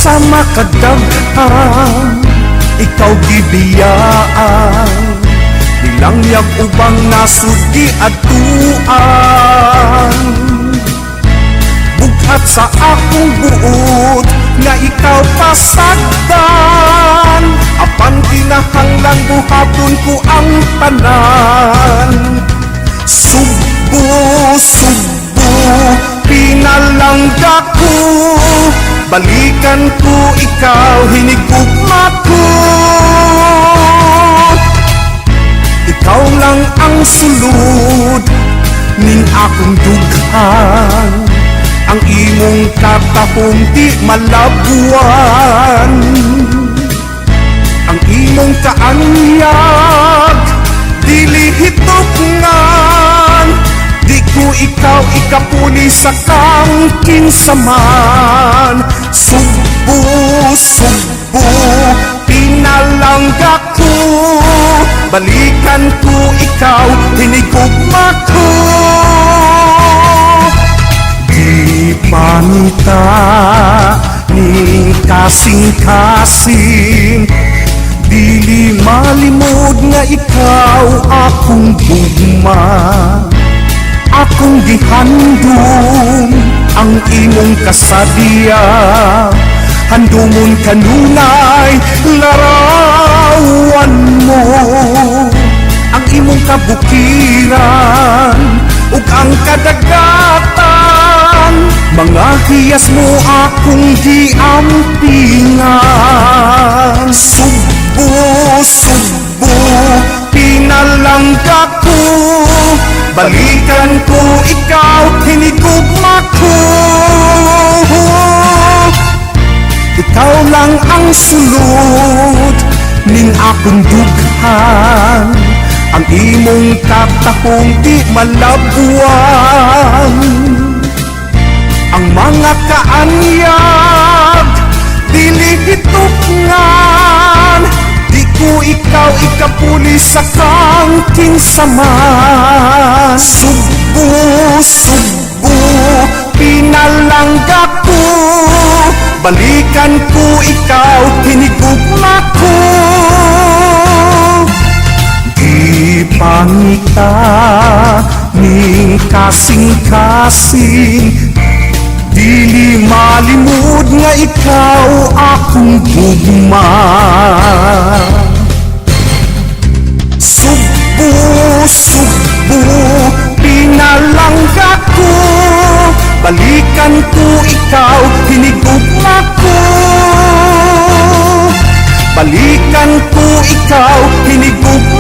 sa makadaghan, ikaw gibiyaan, bilang yag ubang nasudi at tuan. Bughat sa akong buot, nga ikaw pasagdan, apan kinahanglan buhaton ko ang tanan. Subo, subo, pinalangga ko, balikan ko ikaw, hinigugma ko. Ikaw lang ang sulod ning akong dughan, ang imong katahong di malabuan, ang imong kaanyag dili hitopngan. Di ko ikaw ikapuli sa kang kinsaman. Subo, subo, pinalangga ko, balikan ko ikaw, hinigugma ko. Di panita ni kasing-kasing, dili malimod nga ikaw akong gugma. Akong gihandom ang imong kasadya, handumon kanunay larawan mo. Ang imong kabukiran ug ang kadagatan, mga hiyas mo akong giampingan. Subo, subo, pinalangga ko, balikan ko ikaw, hinigugma ko. Ikaw lang ang sulod ning akong dughan, ang imong katahong di malabuan, ang mga kaanyag dili hitopngan. Di ko ikaw ikapuli sa kang kinsaman. Subo, subo, pinalangga ko, balikan ko ikaw, hinigugma ko. Di pangita ning kasing-kasing, dili malimod nga ikaw akong gugma. Subo, subo, pinalangga ko, balikan ko ikaw, hinigugma ko. Balikan ko ikaw, hinigugma